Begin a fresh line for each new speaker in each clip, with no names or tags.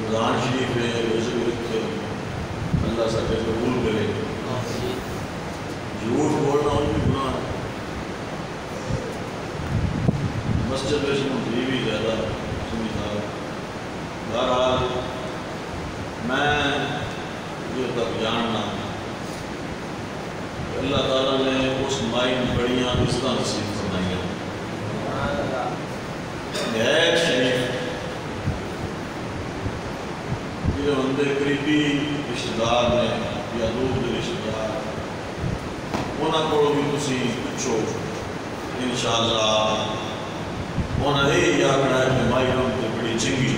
رمضان شریف ہے روزے بھی رکھے اللہ سارے قبول کرے جھوٹ بولنا ان بھی گناہ ہے مسجد میں سے بھی زیادہ سمجھدار بہرحال میں یہ تک جاننا کہ اللہ تعالیٰ نے اس مائی بڑیاں عزتاں نصیب فرمائی ہیں نہایت شریف یہ بندے قریبی رشتہ دار نے یا دور کے رشتہ دار انہوں کو بھی تسی پوچھو انشاءاللہ انہوں نے یہ آخنا ہے کہ مائی ہم تو بڑی چنگی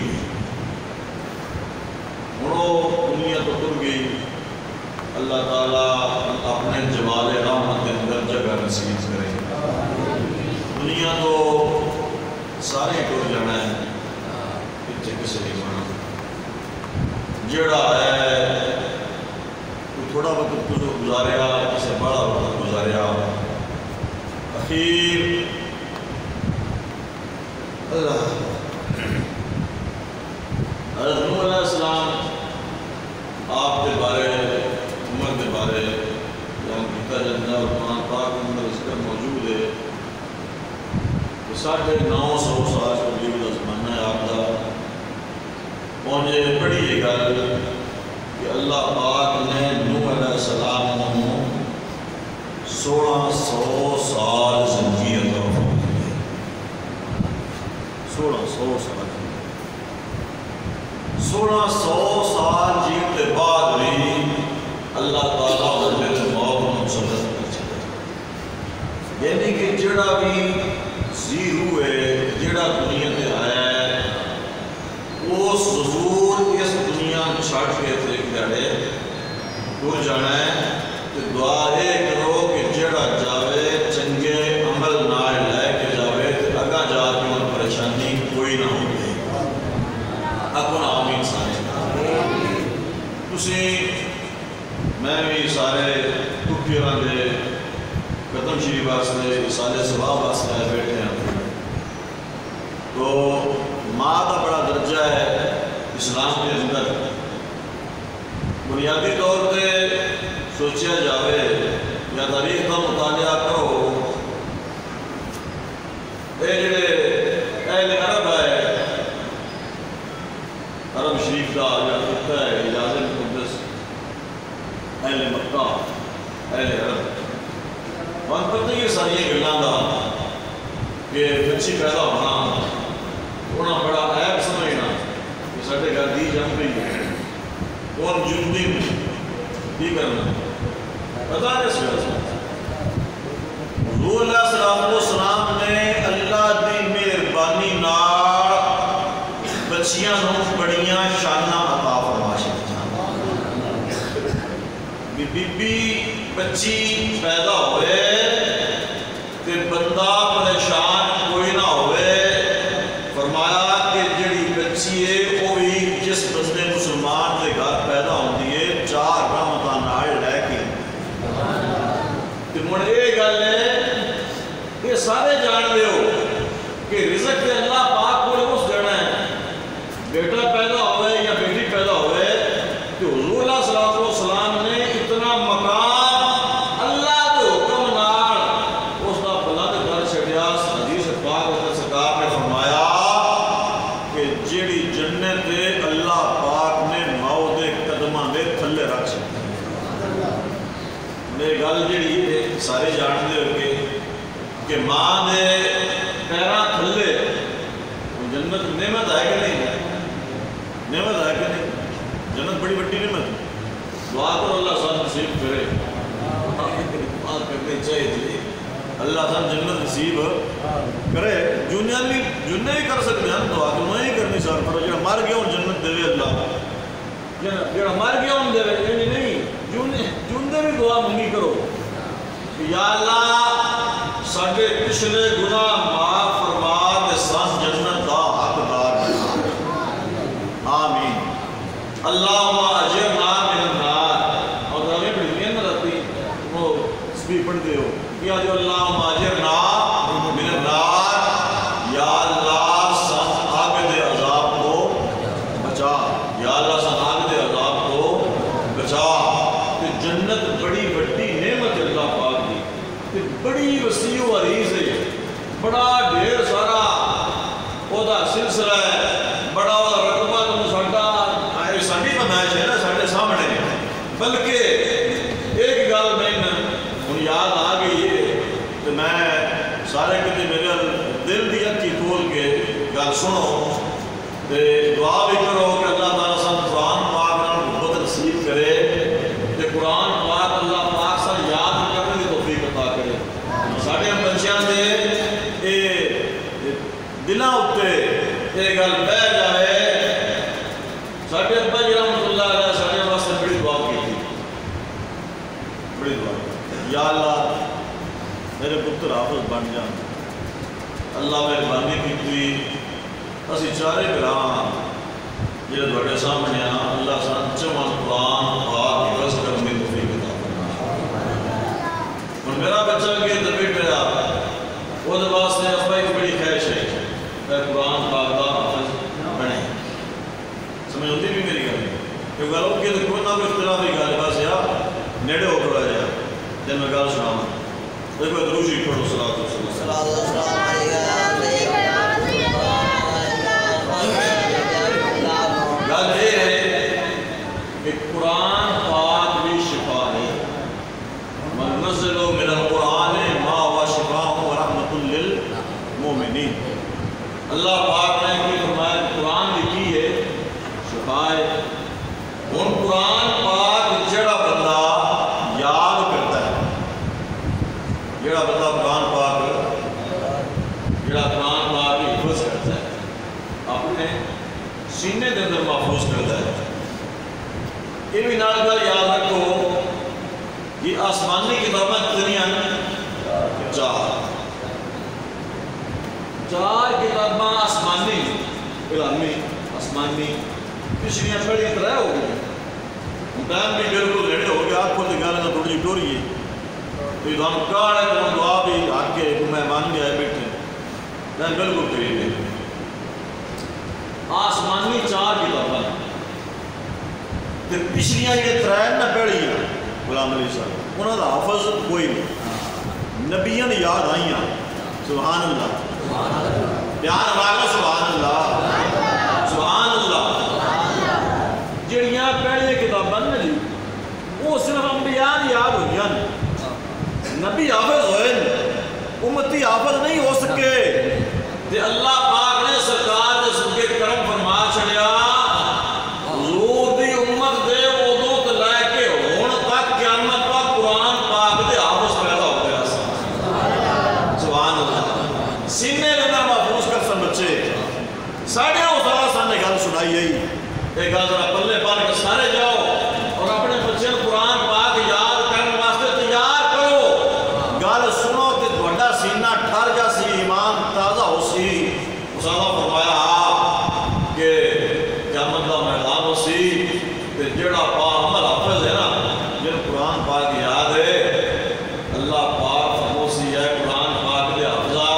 انہوں دنیا تو تر گئی اللہ تعالیٰ اپنے جمال رحمت اندر جگہ نصیب کرے دنیا تو سارے ٹر جانا ہے اتنے کسی نہیں ہونا جڑا ہے تھوڑا وقت گزاریا کسی بڑا وقت گزاریا اخیر اللہ حضرت نوح علیہ السلام آپ کے بارے عمر کے بارے بیان کیتا جاتا ہے اور قرآن پاک اندر اس کا موجود ہے کہ 950 سال قریب کا زمانہ ہے آپ کا پہنچے بڑی یہ گل کہ اللہ پاک نے نوح علیہ السلام کو 1600 سال زندگی عطا فرمائی 1600 سال جینے کے بعد بھی اللہ تعالیٰ ملک موت کو مسلط کر چکا یعنی کہ جڑا بھی زیرو ہے جڑا دنیا میں آیا ہے وہ ضرور اس دنیا چھڑ کے ایک جڑے دور جانا ہے تو دعا ہے کرو کہ جڑا جاوے چنگے عمل نہ لے کے جاوے تو اگا جا کے ان پریشانی کوئی نہ ہو گئی اپنا آمین سارے تسی میں بھی سارے ٹکیاں دے ختم شریف واسطے سارے ثواب واسطے بیٹھے ہیں تو ماں کا بڑا درجہ ہے اسلام کے اندر بنیادی طور پہ سوچیا جاوے یا تاریخ کا مطالعہ کرو اے جڑے اہل عرب ہے عرب شریف کا یا خطہ ہے حجاز مقدس اہل مکہ اہل عرب وہاں پتہ یہ ساری گلاں دا کہ بچی پیدا ہونا انہاں بڑا عیب سمجھنا کہ ساڈے گھر دی جم رہی ہے کون جندی کی کرنا پتہ نہیں اس وجہ حضور علیہ السلام نے اللہ دی مہربانی نال بچیاں نوں بڑیاں شاناں عطا فرمائے بی بچی پیدا ہوئے تے بندہ پریشان کوئی نہ ہوئے فرمایا کہ جڑی بچی ہے وہ بھی جس بندے مسلمان کے گھر پیدا ہوتی ہے 4 رحمتاں نال لے کے تے ہن یہ گل ہے کہ سارے جان لے ہو کہ رزق تے اللہ پاک کو اس دینا ہے بیٹا پیدا ہوئے یا بیٹی پیدا ہوئے کہ حضور علیہ السلام نے اتنا مقام اللہ کے حکم نال اس کا بلند کر چھڈیا حدیث پاک میں سرکار نے فرمایا کہ جیڑی جنت ہے اللہ پاک نے ماؤ دے قدماں دے تھلے رکھ چھڈی میری گل جیڑی ہے سارے جانتے ہو کہ ماں دے پیراں تھلے جنت نعمت ہے کہ نہیں نعمت ہے کہ نہیں جنت بڑی بڑی نعمت دعا کرو اللہ صاحب نصیب کرے دعا کرنی چاہیے تھی اللہ صاحب جنت نصیب کرے جنہیں بھی کر سکتے ہیں دعا کہ میں ہی کرنی سار پر جڑا مر گیا ہوں جنت دے اللہ جڑا مر گیا ہوں دے یعنی نہیں جنہیں بھی دعا منگی کرو یا اللہ ساڈے پچھلے گناہ معاف فرما تے سان جنت دا حقدار بنا آمین اللہم اجرنا من النار اور ہمیں بڑی میں رہتی وہ سبھی پڑھتے ہو کیا جو اللہم اجرنا من النار یا اللہ سان آگ دے عذاب کو بچا یا اللہ سناگ دے عذاب کو بچا. کہ جنت بڑی بڑی نعمت اللہ پاک دی کہ بڑی وسیع و عریض ہے, بڑا ڈھیر سارا وہ سلسلہ ہے, بڑا وہ رقبہ تو ساڈی فرمائش ہے نا سارے سامنے. بلکہ ایک گل میں ہوں یاد آ گئی ہے تو میں سارے کتے میرے دل کی اچھی کھول کے گل سنو تے دعا بھی کرو کہ اللہ تعالیٰ سان قرآن پاک نال محبت نصیب کرے تے قرآن پاک اللہ پاک سان یاد کرنے کی توفیق عطا کرے. ساڈے بچیاں دے دلاں اُتے یہ گل بہ جائے. ساڈے ابا جی رحمۃ اللہ علیہ ساڈے واسطے بڑی دعا کی, بڑی دعا. یا اللہ میرے پتر حافظ بن جان. اللہ مہربانی کی اسی چارے گراں جڑے تواڈے سامنے آ اللہ سان چواں قرآن پاک حفظ کرنے کی توفیق عطا فرمائے. ہن میرا بچہ کے تے بیٹا وہ واسطے ابا کی بڑی خواہش ہے کہ قرآن پاک دا حافظ بنے. سمجھ آتی بھی میری گل کہ گل ہو کے کوئی نہ کوئی طرح کی گل بس یا نیڑے ہو کر آ جائے جب میں گل سناواں. دیکھو درود شریف پڑھو صلاۃ گل یہ ہے کہ قرآن پاک بھی شفا ہے. وننزل من القرآن ما هو شفاء ورحمۃ للمؤمنین. اللہ پاک نے کوئی فرمایا قرآن لکھی ہے شفا ہے. ہن قرآن پاک جڑا بندہ یاد کرتا ہے, جڑا بندہ قرآن پاک جڑا قرآن پاک کی حفظ کرتا ہے اپنے سینے کے اندر محفوظ کرتا ہے. یہ بھی نال گل یاد رکھو یہ آسمانی کتابیں کتنی ہیں؟ چار کتاباں آسمانی کلامی آسمانی پچھلیاں پڑھیاں ترے ہو گئی. ٹائم بھی بالکل نیڑے ہو گیا. آپ کو تو گل تھوڑی جی ٹوری ہے تو یہ کار ہے تو دعا بھی آ کے مہمان بھی آئے بیٹھے میں بالکل قریب ہے. آسمانی چار کتابیں پچھلیاں یہ ترے نہ پڑھی ہیں غلام علی صاحب انہوں کا حافظ کوئی نہیں. نبیاں یاد آئیاں سبحان اللہ پیار والا سبحان اللہ سبحان اللہ. جڑیاں پہلیاں کتاباں نے جی وہ صرف انبیاء یاد ہوئی ہیں. نبی حافظ ہوئے امتی حافظ نہیں ہو سکے. تے اللہ پاک نے سرکار نے سب کے کرم فرما چھڑیا حضور دی امت دے ادوں تے لے کے ہن تک قیامت تک قرآن پاک دے حافظ پیدا ہو گیا. سبحان اللہ. سینے کے اندر محفوظ کر سن بچے ساڑھے حوصلہ سن نے گل سنائی ہے. یہ گل ذرا پلے پال کے سارے جاؤ اور اپنے بچے قرآن پاک یاد کرنے واسطے تیار کرو. گل سنو تے تہاڈا سینہ ٹھر جا سی ایمان تازہ ہو سی. اسامہ فرمایا کہ قیامت دا میدان ہو سی تے جڑا با عمل حافظ ہے نا جن قرآن پاک یاد ہے اللہ پاک فرموسی ہے قرآن پاک دے حافظہ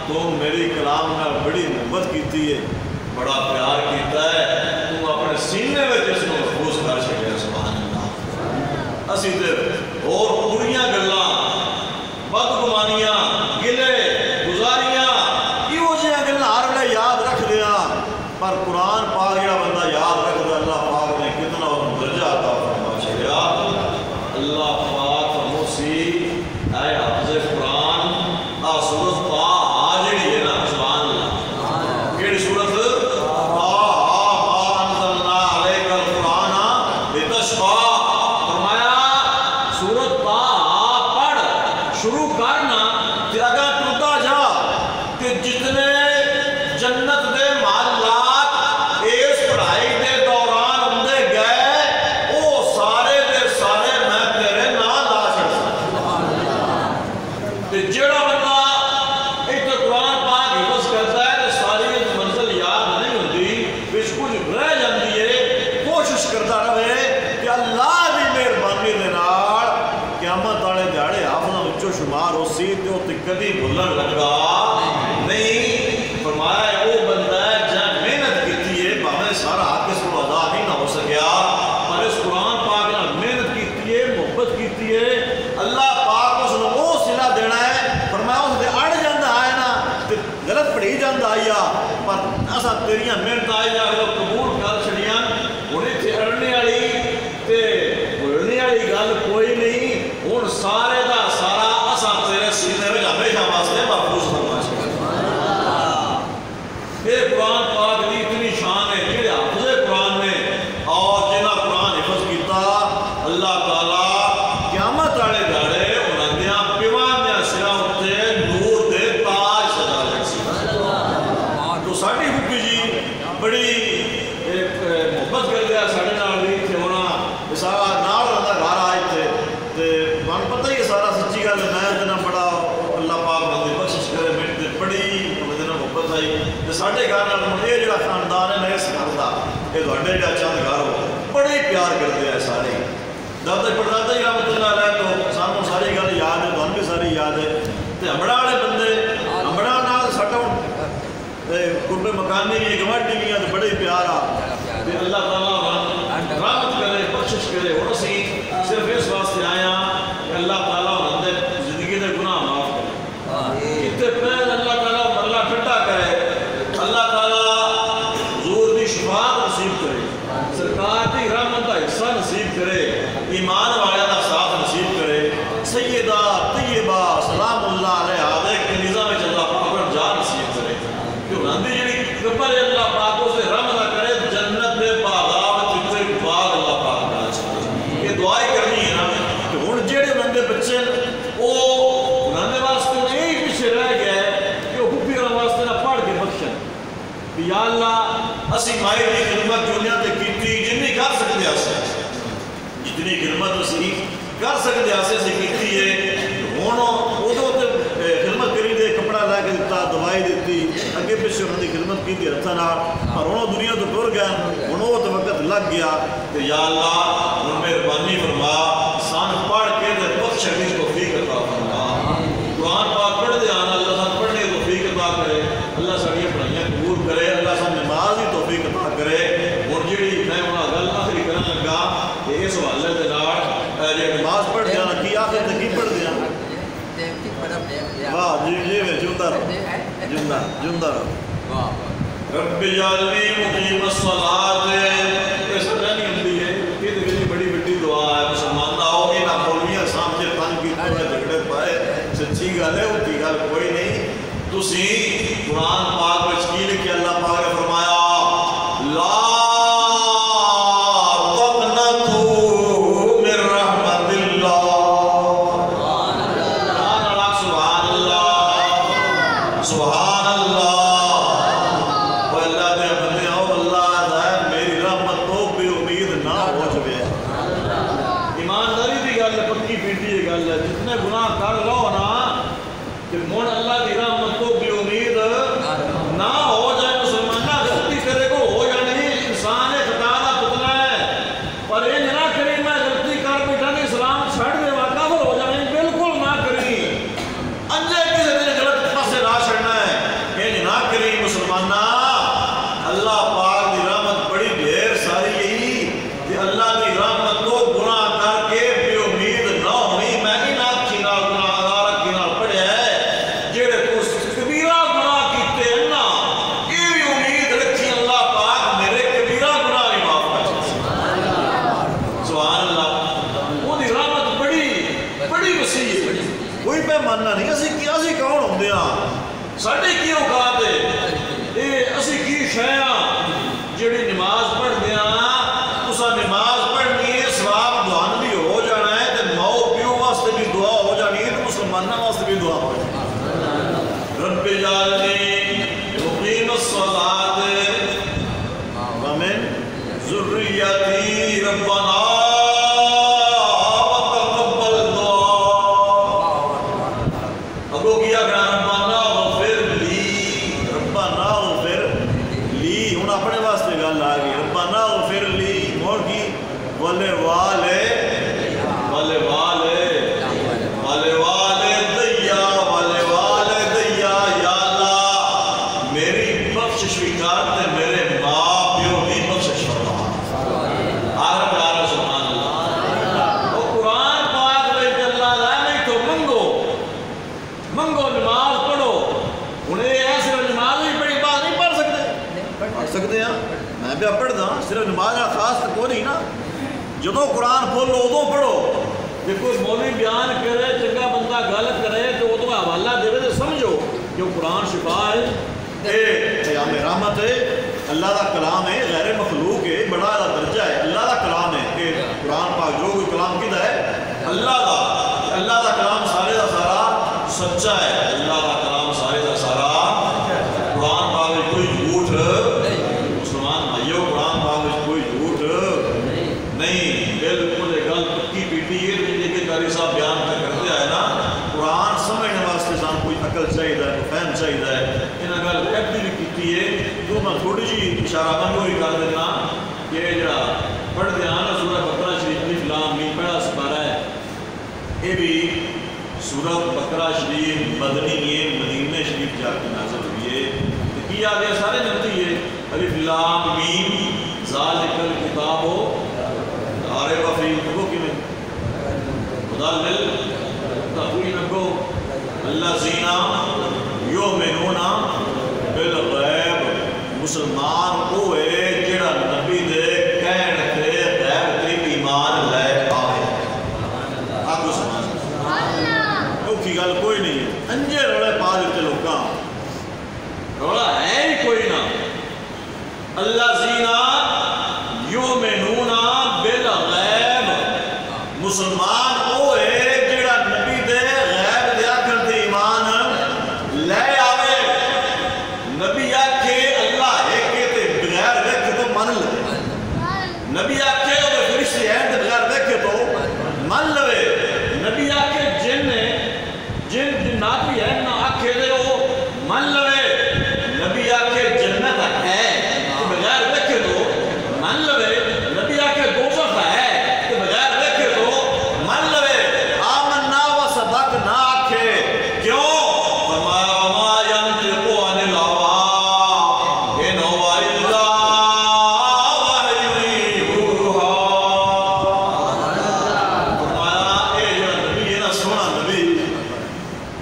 تو میری کلام میں بڑی محبت کیتی ہے بڑا پیار کیتا ہے تو اپنے سینے میں جس کو محفوظ کر چھڑیا. سبحان اللہ. اسی تے اور بڑیاں گلاں بدگمانیاں گلے گزاریاں یہ جہاں گلاں ہر ویلے یاد رکھ دیا پر قرآن پاک جڑا بندہ یاد رکھتا اللہ پاک نے کتنا انہوں درجہ عطا فرما چھڑیا. اللہ پاک فرموسی اے حافظ قرآن آ سورۃ طٰہٰ جڑی ہے نا سبحان اللہ کیڑی سورۃ شروع کرنا کہ اگر ٹوٹا جا کہ جتنے جنت دے معلات اس پڑھائی دے دوران اندے گئے وہ سارے دے سارے میں تیرے نام لا چھڑتا. جڑا بندہ ایک قرآن پاک حفظ کرتا ہے تو ساری منزل یاد نہیں ہوتی کچھ کچھ رہ جاتی ہے. کوشش کرتا رہے کہ اللہ بھی مہربانی دے نال قیامت والے دیہڑے حافظاں وچوں شمار ہو سی تے او کدی بھولن لگا نہیں. فرمایا وہ بندہ ہے جہاں محنت کیتی ہے بھاویں سارا حق اس کو ادا محنت آئی جا کے قبول کر چھڑیاں ہن اتنے اڑنے والی گل کوئی نہیں ہن سارے دا سارا اساں تیرے سینے وچ ہمیشہ واسطے محفوظ فرما چھڑیا یہ قرآن پاک دی اتنی شان ہے جڑے حافظ قرآن نے اور جنہاں قرآن حفظ کیتا اللہ تعالیٰ قیامت والے دھاڑے انہاں دیاں پیواں دیاں سراں اُتے نور دے تاج سجا لے تو ساڈی پھپھی جی بڑی محبت کر دیا ساڈے نال بھی تے ہونا سارا نال رہندا گھر آئے تھے تے تانوں پتہ ہی ہے سارا سچی گل میں تے بڑا اللہ پاک بندے بخشش کرے میرے تے بڑی محبت آئی تے ساڈے گھر نال یہ جڑا خاندان ہے اس گھر دا یہ تہاڈے جڑا چند گھر ہو بڑے پیار کرتے ہیں سارے دادا پردادا ہی رحمت اللہ علیہ تو سانوں ساری گل یاد ہے تمہیں بھی ساری یاد ہے تے امڑا والے بندے امڑا نال ساڈا قرب مکانی بھی گواڈی بھی تے بڑے پیار آ تے اللہ تعالیٰ رحمت کرے بخشش کرے ہن اسی صرف اس واسطے آیا کہ اللہ تعالیٰ ہمارے زندگی دے گناہ معاف کرے اتنے پہلے اللہ تعالیٰ مرلا ٹھنڈا کرے اللہ تعالیٰ حضور دی شفاعت نصیب کرے سرکار دی رحمت دا حصہ نصیب کرے ایمان والے دا ساتھ نصیب کرے سیدہ طیبہ سلام اللہ علیہ آدھے کے نظام اللہ پاک جا نصیب کرے کہ انہوں نے جڑی قبر اللہ پاک اسے رحمت کرے جنت دے باغات اتنے باغ اللہ پاک ڈال چھوڑے یہ دعائی کرنی ہے نا کہ ہن جڑے انہوں نے بچے وہ انہوں نے واسطے یہی پیچھے رہ گیا ہے کہ وہ پھپھی انہوں واسطے نہ پڑھ کے بخشن کہ یا اللہ اسی مائی دی خدمت دنیا تے کیتی جنی کر سکتے ہیں جتنی خدمت اسی کر سکتے ہیں اسی کیتی ہے ہن وہ خدمت کری دے کپڑا لے کے دیتا دوائی دیتی اگے پیچھے انہوں نے خدمت کی تھی ہتھاں نال پر ہن دنیا تو ٹر گیا ہن وہ وقت لگ گیا کہ یا اللہ ہن مہربانی فرما سان پڑھ کے تے بخشن دی توفیق عطا فرما قرآن پاک پڑھ دے آنا اللہ سان پڑھنے کی توفیق عطا کرے اللہ ساڈیاں پڑھائیاں قبول کرے اللہ سان نماز دی توفیق عطا کرے ہن جڑی میں انہاں گل آخری کرن لگا کہ اس حوالے دے نال جے نماز پڑھ جانا کی آخر تے کی پڑھ دیاں واہ جی جی جندہ جندہ رب جعلنی مقیم الصلاۃ اس طرح نہیں ہوندی ہے یہ تو بڑی بڑی دعا ہے مسلمان آؤ یہ نہ مولویاں سامنے تنگ کی جھگڑے پائے سچی گل ہے ہوتی گل کوئی نہیں تسی قرآن پاک وچ کی لکھیا اللہ پاک نے فرمایا لا جتنے گناہ کر لو نا کہ مون اللہ کی رحمت کو بھی امید نہ ہو جائے مسلمانہ غلطی کرے کو ہو یا نہیں انسان خطا دا پتلا ہے پر یہ نہ کری میں غلطی کر بیٹھا نہیں اسلام چھڑ دے کافر ہو جائے بالکل نہ کری انجے کسی دن غلط پاسے نہ چھڑنا ہے یہ نہ کری مسلمانہ اللہ پاک دی رحمت بڑی ڈھیر ساری یہی کہ اللہ کی رحمت کو گناہ کر کے بے امید نہ ہونی میں ہی نہ کھینا گناہ آدارہ کھینا پڑے ہے جیڑے کچھ کبیرہ گناہ کیتے ہیں نا یہ بھی امید رکھی اللہ پاک میرے کبیرہ گناہ بھی معاف کر سبحان اللہ وہ دی رحمت بڑی وسیع ہے کوئی پیمانہ نہیں اسی کون ہوندے ہاں ساڈے کی اوقات ہے یہ اسی کی شیاں جڑی نماز پڑھ دیا تسا نماز پڑھنی ہے ثواب دعان بھی ہو جانا ہے تے ماؤ پیو واسطے بھی دعا ہو جانی ہے تے مسلمانوں واسطے بھی دعا ہو جانی رب جعلنی مقیم الصلاۃ ومن ذریتی ربنا وتقبل دعا ابو کیا کہ ربنا اغفر لی ہن اپنے واسطے گل آ گئی ربنا اغفر لی مور کی والے والے دیا یا اللہ میری بخشش بھی کرتے میرے ماں پیو بھی بخشش فرما آخر پیارا سبحان اللہ وہ قرآن پاک میں اللہ رہا نہیں تو منگو نماز پڑھو انہیں ایسے نماز بھی بڑی بات نہیں پڑھ سکتے نا صرف نماز خاص تو کوئی نہیں نا جدو قرآن بولو ادو پڑھو کہ کوئی مولوی بیان کرے چنگا بندہ گل کرے تو ادو حوالہ دے تو سمجھو کہ وہ قرآن شفا ہے اے قیام رحمت ہے اللہ کا کلام ہے غیر مخلوق ہے بڑا درجہ ہے اللہ کا کلام ہے کہ قرآن پاک جو کوئی کلام کدھا ہے اللہ کا کلام سارے کا سارا سچا ہے اللہ کا کلام سارے کا سارا قرآن پاک میں کوئی جھوٹ مسلمان بھائیو قرآن پاک میں کوئی جھوٹ نہیں بالکل گل پکی پیٹی ہے کہ قاری صاحب بیان کرتے آئے نا قرآن سمجھنے واسطے سان کوئی عقل چاہیے کوئی فہم چاہیے انہیں گل ایپی بھی کی ہے تو میں تھوڑی جی اشارہ بند ہوئی کر دینا کہ جڑا پڑھ دیا نا سورہ بقرہ شریف الف لام میم پہلا سپارہ ہے یہ بھی سورہ بقرہ شریف مدنی ہے مدینہ شریف جا کے نازل ہوئی ہے تو کی آ گیا سارے جانتی ہے الف لام میم ذالک الکتاب ہو آرے وفی کو کی میں خدا لل تقوی نکو اللہ زینہ یومنون بالغیب مسلمان کو ہے جڑا نبی دے کہن تے غیب تے ایمان لے آوے آگو سمجھ اوکھی گل کوئی نہیں ہے انجے رولے پا دیتے لوگاں رولا ہے ہی کوئی نہ اللہ زینہ یومنون بالغیب مسلمان کو ہے جڑا نبی دے غیب دیا کرتے ایمان لے آوے نبی آکھے اللہ ہے کہتے بغیر دیکھے تو من لے نبی آکھے وہ فرشتے ہیں بغیر دیکھے تو من لے نبی آکھے جنات بھی ہے نہ آکھے دے وہ من لے نبی آکھے جنت ہے تو بغیر دیکھے تو من لے نبی آکھے دوزخ ہے تو بغیر دیکھے تو من لے آمنا و صدقنا آکھے کیوں فرمایا وما ينطق عن الهوى ان هو الا وحی یوحی فرمایا اے جو نبی ہے نا سونا نبی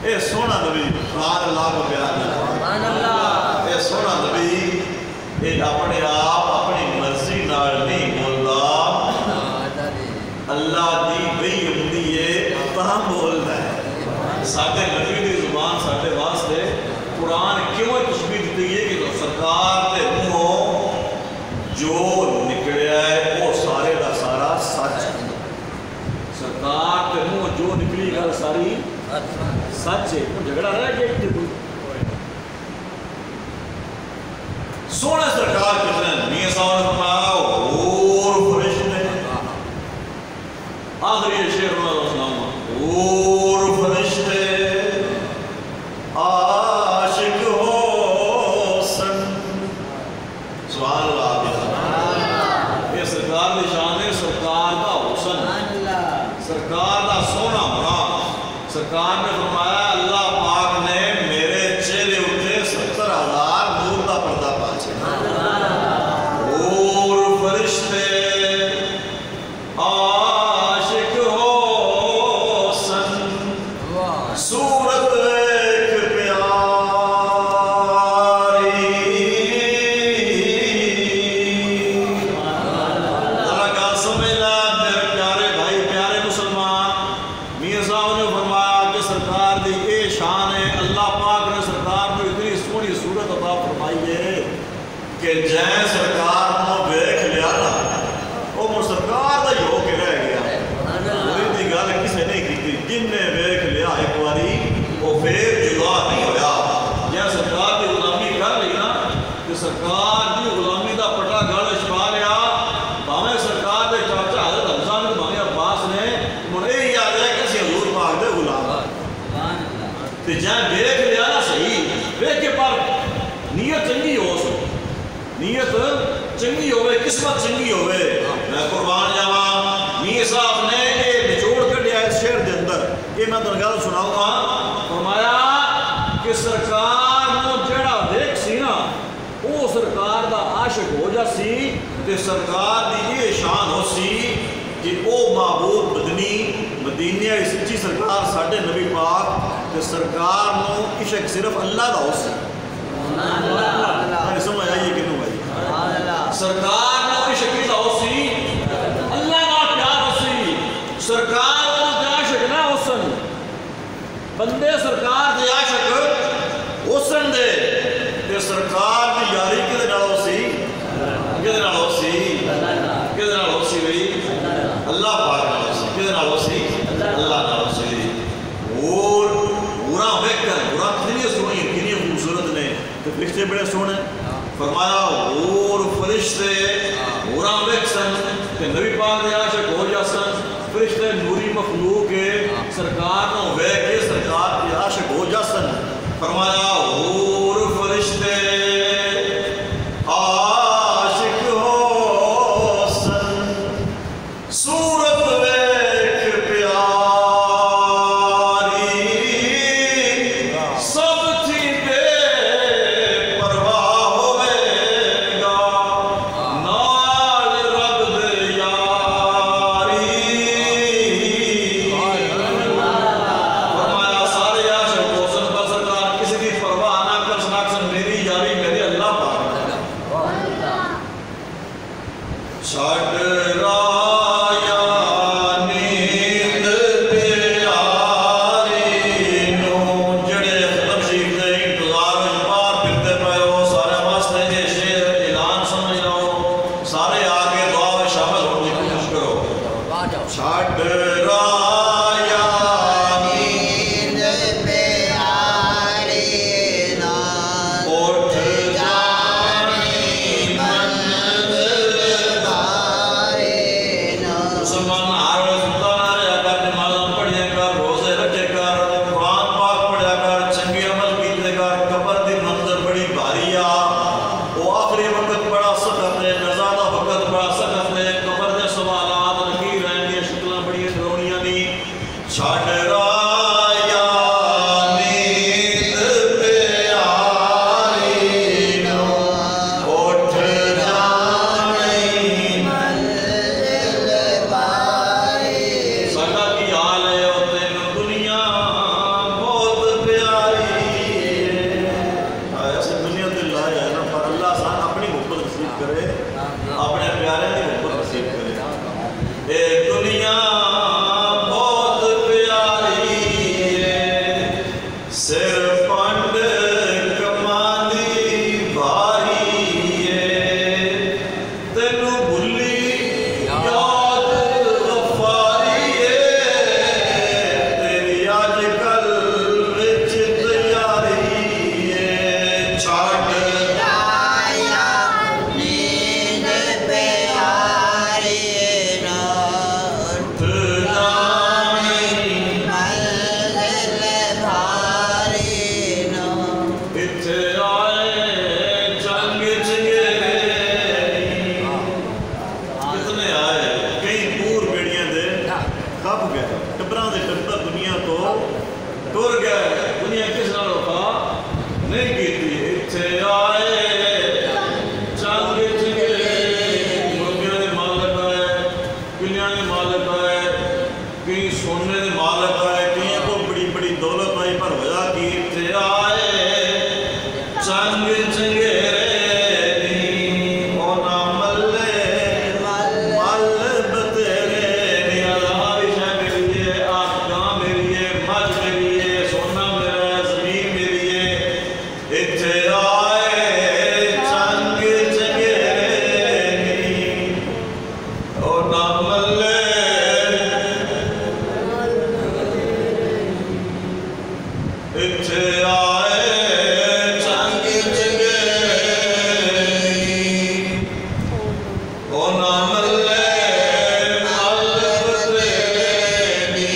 اے سونا نبی سبحان اللہ کو پیار سبحان اللہ اے سونا نبی اے اپنے آپ اپنی مرضی نال نہیں بولدا اللہ دی وحی ہوندی ہے تاں بولدا ہے ساڈے نبی دی زبان ساڈے واسطے قرآن کیوں تشبیہ دیتی ہے کہ سرکار دے منہوں جو نکلیا ہے وہ سارے دا سارا سچ ہے سرکار دے منہوں جو نکلی گل ساری سچ ہے وہ جھگڑا رہ گیا کہ سونے سرکار کتنے میاں صاحب نے فرمایا اور فرشتے آخری شعر میں سناؤں اور فرشتے عاشق ہو سن سبحان اللہ یہ سرکار دی شان ہے سرکار دا حسن سرکار دا سونا ہونا سرکار نے فرمایا اللہ پاک نے میرے چہرے اٹھے 70,000 نور دا پردہ پاچے اور فرشتے عاشق ہو سن صورت ایک پیاری ذرا گل سمجھنا میرے پیارے بھائی پیارے مسلمان میاں صاحب نے فرمایا کہ سرکار دی اے شان ہے اللہ پاک نے سرکار کو اتنی سونی صورت عطا فرمائی ہے کہ جائیں سرکار کو دیکھ لیا نا وہ سرکار دا ہی ہو کے رہ گیا پوری دی گل کسے نہیں کی تھی جن نے دیکھ لیا ایک باری وہ پھر جدا نہیں ہویا یا سرکار دی غلامی کر لی نا کہ سرکار دی غلامی دا پٹا گل چھپا لیا بھاویں سرکار دے چاچا حضرت حمزہ نے بھاویں عباس نے من اے یاد ہے کہ حضور پاک دے غلام تے جائیں دیکھ لیا نا صحیح دیکھ کے پر نیت چنگی ہو سو نیت چنگی ہوئے قسمت چنگی ہوئے میں قربان جاواں میاں صاحب نے یہ نچوڑ کر دیا اس شعر دے اندر یہ میں تنہیں گل سناؤں گا فرمایا کہ سرکار نو جڑا دیکھ سی نا وہ سرکار دا عاشق ہو جا سی تے سرکار دی یہ شان ہو سی کہ وہ معبود مدنی مدینہ سچی سرکار ساڈے نبی پاک تے سرکار نو عشق صرف اللہ دا ہو سی سمجھ آئیے کنوں بھائی سرکار نو فرشتے بڑے سونے فرمایا اور فرشتے اوراں ویکسن تے نبی پاک دے عاشق ہو جاسن فرشتے نوری مخلوق کے سرکار نو ہوئے کہ سرکار کے عاشق ہو جاسن فرمایا اور فرشتے عاشق ہو سن صورت ویکھ پیاری سب تھی بے پرواہ ہوئے گا نال رب دے یاری فرمایا سارے عاشق ہو سن پر سرکار کسی کی پرواہ نہ کر سن میری یاری میرے اللہ پاک چھڈ رایا نیند پیاری نو جڑے ختم شریف دے انتظار وچ باہر پھرتے پئے ہو سارے واسطے یہ شعر اعلان سمجھ لو سارے آگے دعا میں شامل ہونے کی کوشش کرو چھڈ رایا
نیند پیاری نال
اٹھ
جانی منزل بھاری نال
مسلمان ہر وقت سنتا نہ رہا کر نمازاں پڑھیا کر روزے رکھے کر قرآن پاک پڑھیا کر چنگے عمل کیتے کر قبر دی منظر بڑی بھاری آ وہ آخری وقت بڑا سخت ہے نزادہ وقت بڑا سخت ہے قبر دے سوالات نکیر رہن دی شکلاں بڑی ڈرونیاں نہیں چھڈ رایا نیند پیاری نو اٹھ جانی
منزل بھاری
ساڈا کی حال ہے او تینوں دنیا بہت پیاری ہے ایسے دنیا تے لایا ہے نا پر اللہ سان اپنی محبت نصیب کرے اپنے پیارے دی محبت نصیب کرے اے دنیا بہت پیاری ہے سر پنڈ کمالی بھاری ہے تینوں بھلی یاد غفاری ہے تیری آج کل وچ تیاری ہے چھڈ
رایا نیند پیاری نال
اٹھ جانی
منزل بھاری نال
اتھے آئے جنگ چنگیرے کتنے آئے کئی دور بیڑیاں دے کب گئے ٹبراں دے ٹبر دنیا تو ٹر گئے دنیا کس نال وفا نہیں کیتی اتھے آئے جنگ چنگیرے مرغیاں دے مالک آئے کلیاں دے مالک آئے کئی سونے دے مالک آئے کئی کو بڑی بڑی دولت آئی پر وجہ کی اتھے آئے چنگ چنگیرے نی اونا ملے مل بتیرے نی ہزاری شے میری ہے آٹھ گاں میری ہے مجھ میری ہے سونا میرا ہے زمین میری ہے اتھے آئے چنگ چنگیرے نی اونا ملے اتھے آئے چنگ چنگیرے نی اونا ملے مل بتیرے نی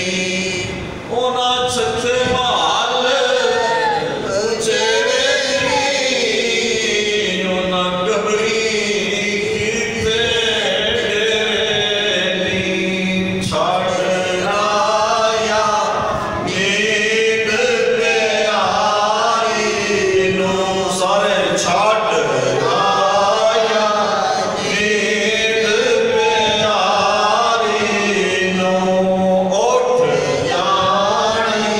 اونا چھتے مال چیرے نی اونا گبری کیتے ڈیرے نی چھڈ رایا نیند پیاری نو سارے چھڈ رایا نیند پیاری نو اٹھ جانی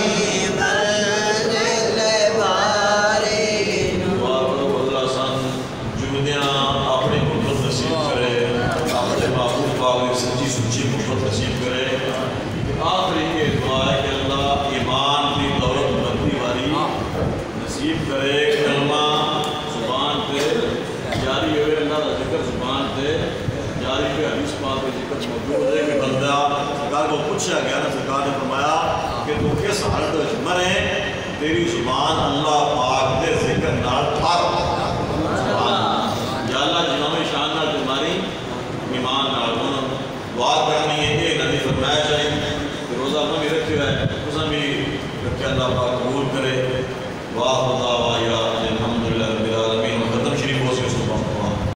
منزل بھاری نال
اللہ سان جمدیاں اپنی محبت نصیب کرے اپنے محبوب پاک کی سچی سچی محبت نصیب کرے آخری یہ دعا ہے کہ اللہ ایمان کی دولت بندی والی نصیب کرے کلمہ زبان پہ جاری ہوئے اللہ کا ذکر زبان پہ جاری پہ حدیث پاک پہ ذکر موجود ہے کہ بندہ سرکار کو پوچھا گیا نا سرکار نے فرمایا کہ تو کس حالت مرے تیری زبان اللہ پاک دے ذکر نال تھر ایمان نال دعا کرنی ہے یہ نبی فرمایا چاہیے کہ روزہ میں بھی رکھے ہے اس بھی رکھے اللہ پاک قبول کرے واہ خدا واہ یا